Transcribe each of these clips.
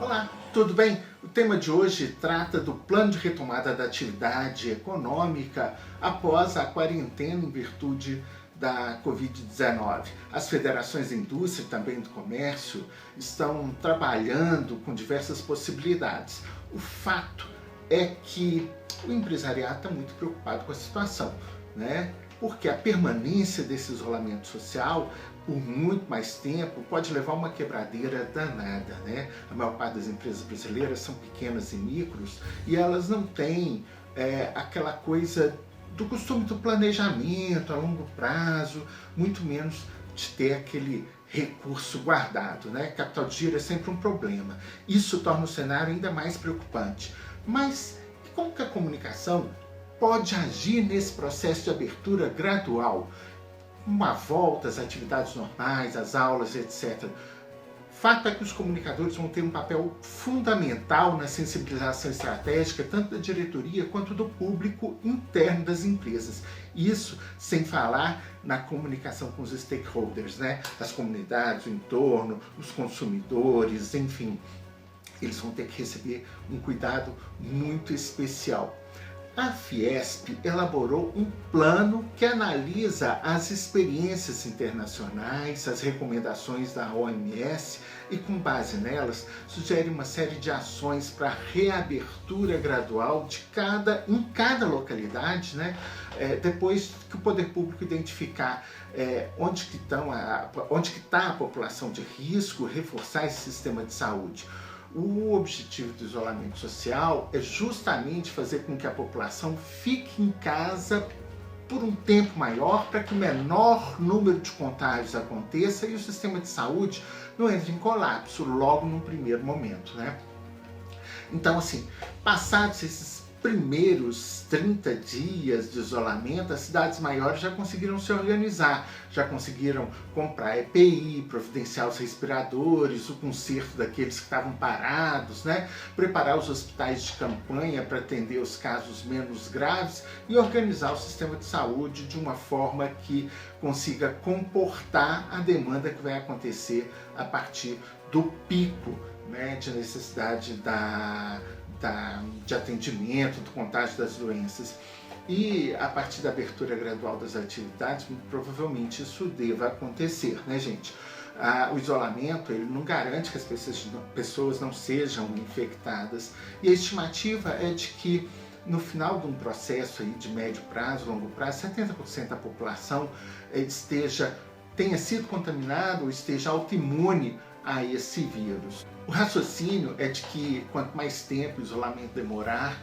Olá, tudo bem? O tema de hoje trata do plano de retomada da atividade econômica após a quarentena em virtude da Covid-19. As federações da indústria e também do comércio estão trabalhando com diversas possibilidades. O fato é que o empresariado está muito preocupado com a situação, né? Porque a permanência desse isolamento social por muito mais tempo pode levar a uma quebradeira danada, né? A maior parte das empresas brasileiras são pequenas e micros e elas não têm aquela coisa do costume do planejamento a longo prazo, muito menos de ter aquele recurso guardado, né? Capital de giro é sempre um problema. Isso torna o cenário ainda mais preocupante. Mas como que a comunicação pode agir nesse processo de abertura gradual? Uma volta às atividades normais, às aulas, etc. Fato é que os comunicadores vão ter um papel fundamental na sensibilização estratégica, tanto da diretoria quanto do público interno das empresas. Isso sem falar na comunicação com os stakeholders, né? As comunidades, o entorno, os consumidores, enfim. Eles vão ter que receber um cuidado muito especial. A Fiesp elaborou um plano que analisa as experiências internacionais, as recomendações da OMS e, com base nelas, sugere uma série de ações para a reabertura gradual em cada localidade, né? Depois que o poder público identificar onde que está a população de risco, reforçar esse sistema de saúde. O objetivo do isolamento social é justamente fazer com que a população fique em casa por um tempo maior para que o menor número de contágios aconteça e o sistema de saúde não entre em colapso logo num primeiro momento, né? Então, assim, passados esses primeiros 30 dias de isolamento, as cidades maiores já conseguiram se organizar, já conseguiram comprar EPI, providenciar os respiradores, o conserto daqueles que estavam parados, né? Preparar os hospitais de campanha para atender os casos menos graves e organizar o sistema de saúde de uma forma que consiga comportar a demanda que vai acontecer a partir do pico, né, de necessidade de atendimento, do contágio das doenças. E a partir da abertura gradual das atividades, muito provavelmente isso deva acontecer, né, gente? O isolamento ele não garante que as pessoas não sejam infectadas. E a estimativa é de que no final de um processo aí de médio prazo, longo prazo, 70% da população tenha sido contaminada ou esteja autoimune a esse vírus. O raciocínio é de que quanto mais tempo o isolamento demorar,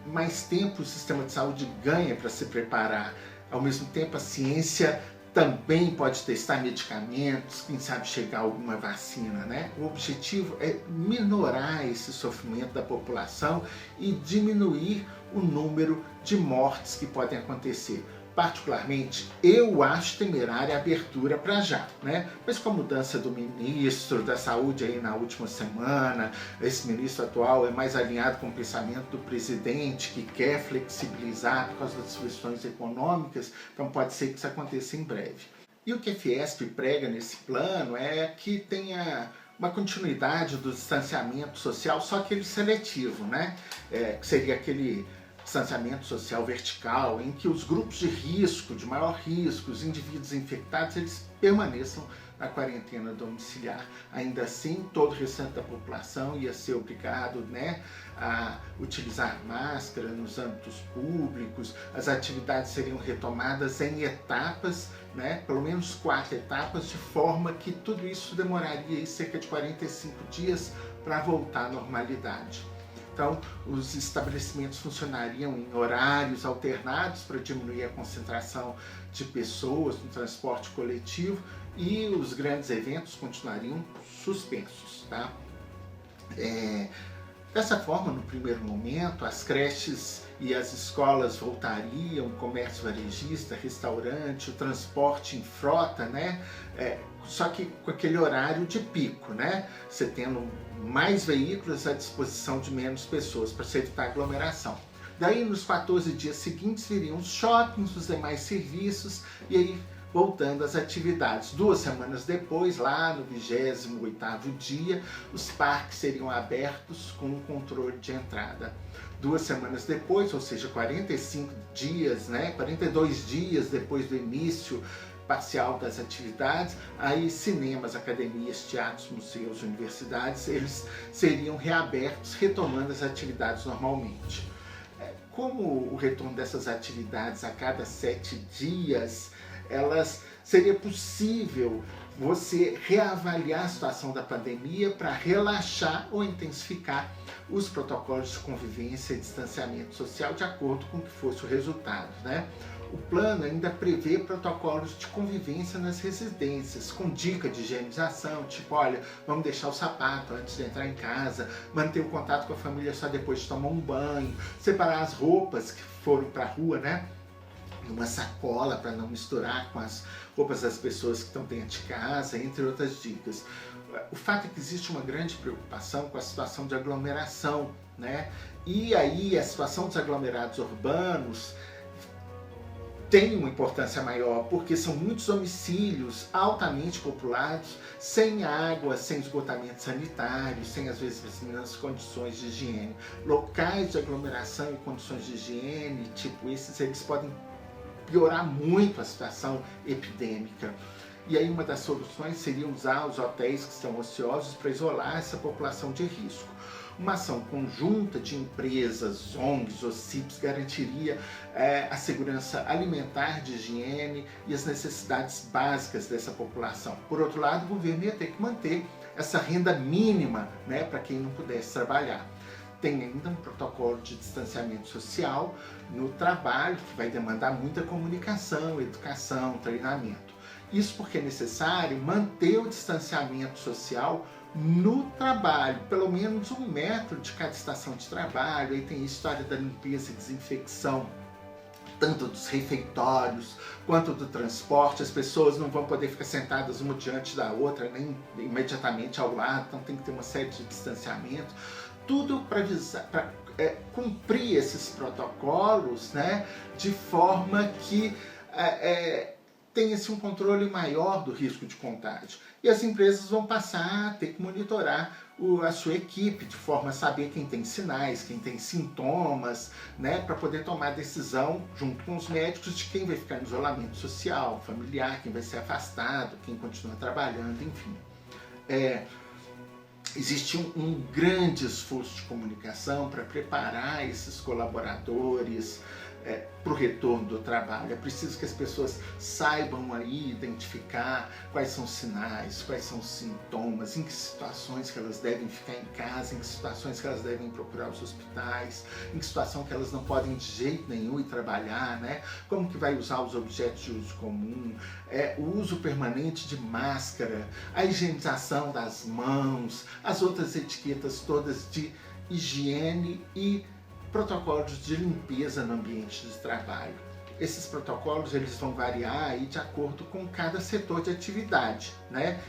mais tempo o sistema de saúde ganha para se preparar. Ao mesmo tempo, a ciência também pode testar medicamentos, quem sabe chegar a alguma vacina, né? O objetivo é minorar esse sofrimento da população e diminuir o número de mortes que podem acontecer. Particularmente, eu acho temerária a abertura para já, né? Mas com a mudança do ministro da Saúde aí na última semana, esse ministro atual é mais alinhado com o pensamento do presidente que quer flexibilizar por causa das questões econômicas, então pode ser que isso aconteça em breve. E o que a Fiesp prega nesse plano é que tenha uma continuidade do distanciamento social, só aquele seletivo, né? Que seria aquele distanciamento social vertical, em que os grupos de risco, de maior risco, os indivíduos infectados, eles permaneçam na quarentena domiciliar. Ainda assim, todo o restante da população ia ser obrigado, né, a utilizar máscara nos âmbitos públicos, as atividades seriam retomadas em etapas, né, pelo menos 4 etapas, de forma que tudo isso demoraria aí cerca de 45 dias para voltar à normalidade. Então, os estabelecimentos funcionariam em horários alternados para diminuir a concentração de pessoas no transporte coletivo e os grandes eventos continuariam suspensos, tá? Dessa forma, no primeiro momento, as creches e as escolas voltariam, o comércio varejista, restaurante, o transporte em frota, né? Só que com aquele horário de pico, né? Você tendo mais veículos à disposição de menos pessoas para se evitar aglomeração. Daí, nos 14 dias seguintes, viriam os shoppings, os demais serviços, e aí voltando às atividades. 2 semanas depois, lá no 28º dia, os parques seriam abertos com um controle de entrada. 2 semanas depois, ou seja, 45 dias, 42 dias depois do início parcial das atividades, aí cinemas, academias, teatros, museus, universidades, eles seriam reabertos, retomando as atividades normalmente. Como o retorno dessas atividades a cada 7 dias, seria possível você reavaliar a situação da pandemia para relaxar ou intensificar os protocolos de convivência e distanciamento social de acordo com o que fosse o resultado, O plano ainda prevê protocolos de convivência nas residências, com dica de higienização, tipo, olha, vamos deixar o sapato antes de entrar em casa, manter o contato com a família só depois de tomar um banho, separar as roupas que foram para a rua, numa sacola para não misturar com as roupas das pessoas que estão dentro de casa, entre outras dicas. O fato é que existe uma grande preocupação com a situação de aglomeração, E aí a situação dos aglomerados urbanos tem uma importância maior, porque são muitos domicílios altamente populados, sem água, sem esgotamento sanitário, sem às vezes as condições de higiene. Locais de aglomeração e condições de higiene, tipo esses, eles podem piorar muito a situação epidêmica. E aí uma das soluções seria usar os hotéis que estão ociosos para isolar essa população de risco. Uma ação conjunta de empresas, ONGs ou CIPs garantiria a segurança alimentar, de higiene e as necessidades básicas dessa população. Por outro lado, o governo ia ter que manter essa renda mínima, para quem não pudesse trabalhar. Tem ainda um protocolo de distanciamento social no trabalho, que vai demandar muita comunicação, educação, treinamento. Isso porque é necessário manter o distanciamento social no trabalho, pelo menos 1 metro de cada estação de trabalho. Aí tem a história da limpeza e desinfecção, tanto dos refeitórios quanto do transporte. As pessoas não vão poder ficar sentadas uma diante da outra, nem imediatamente ao lado, então tem que ter uma série de distanciamento. Tudo para cumprir esses protocolos, de forma que tenha-se um controle maior do risco de contágio. E as empresas vão passar a ter que monitorar a sua equipe, de forma a saber quem tem sinais, quem tem sintomas, para poder tomar decisão, junto com os médicos, de quem vai ficar em isolamento social, familiar, quem vai ser afastado, quem continua trabalhando, enfim. Existe um grande esforço de comunicação para preparar esses colaboradores para o retorno do trabalho. É preciso que as pessoas saibam aí identificar quais são os sinais, quais são os sintomas, em que situações que elas devem ficar em casa, em que situações que elas devem procurar os hospitais, em que situação que elas não podem de jeito nenhum ir trabalhar, Como que vai usar os objetos de uso comum, o uso permanente de máscara, a higienização das mãos, as outras etiquetas todas de higiene e protocolos de limpeza no ambiente de trabalho. Esses protocolos eles vão variar aí de acordo com cada setor de atividade,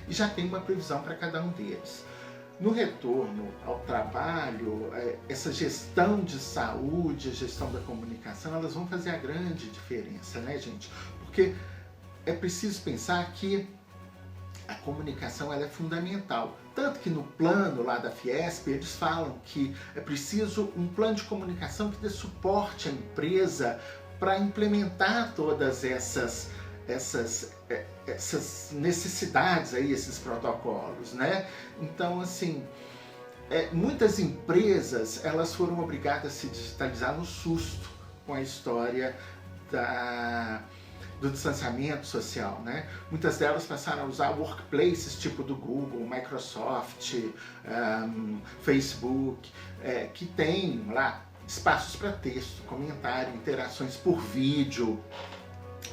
E já tem uma previsão para cada um deles. No retorno ao trabalho, essa gestão de saúde, a gestão da comunicação, elas vão fazer a grande diferença, gente? Porque é preciso pensar que a comunicação ela é fundamental. Tanto que no plano lá da Fiesp, eles falam que é preciso um plano de comunicação que dê suporte à empresa para implementar todas essas necessidades, aí, esses protocolos, Então, assim, muitas empresas elas foram obrigadas a se digitalizar no susto com a história do distanciamento social, Muitas delas passaram a usar workplaces tipo do Google, Microsoft, Facebook, que tem lá espaços para texto, comentário, interações por vídeo,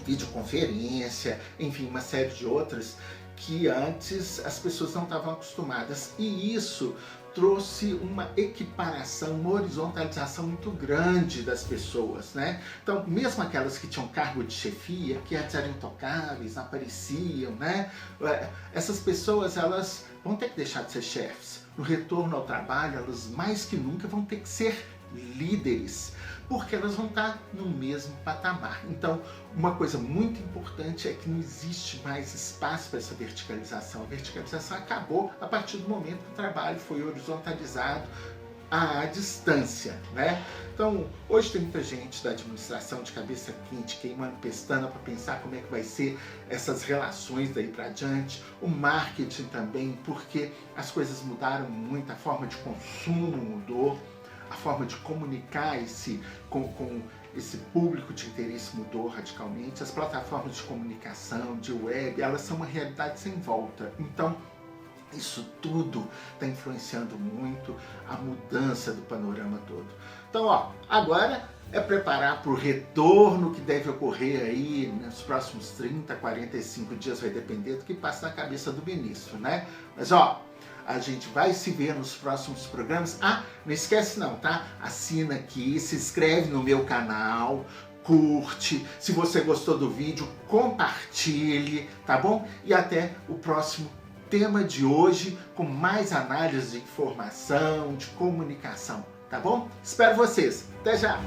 videoconferência, enfim, uma série de outras que antes as pessoas não estavam acostumadas. E isso trouxe uma equiparação, uma horizontalização muito grande das pessoas, Então, mesmo aquelas que tinham cargo de chefia, que antes eram intocáveis, não apareciam, Essas pessoas, elas vão ter que deixar de ser chefes. No retorno ao trabalho, elas mais que nunca vão ter que ser líderes, porque elas vão estar no mesmo patamar. Então, uma coisa muito importante é que não existe mais espaço para essa verticalização. A verticalização acabou a partir do momento que o trabalho foi horizontalizado à distância, né? Então, hoje tem muita gente da administração de cabeça quente, queimando pestana para pensar como é que vai ser essas relações daí para diante, o marketing também, porque as coisas mudaram muito, a forma de consumo mudou, a forma de comunicar com esse público de interesse mudou radicalmente, as plataformas de comunicação, de web, elas são uma realidade sem volta. Então, isso tudo está influenciando muito a mudança do panorama todo. Então, ó, agora é preparar para o retorno que deve ocorrer aí nos próximos 30, 45 dias, vai depender do que passa na cabeça do ministro, né? Mas, ó, a gente vai se ver nos próximos programas. Ah, não esquece não, tá? Assina aqui, se inscreve no meu canal, curte, se você gostou do vídeo, compartilhe, tá bom? E até o próximo tema de hoje, com mais análise de informação, de comunicação, tá bom? Espero vocês. Até já!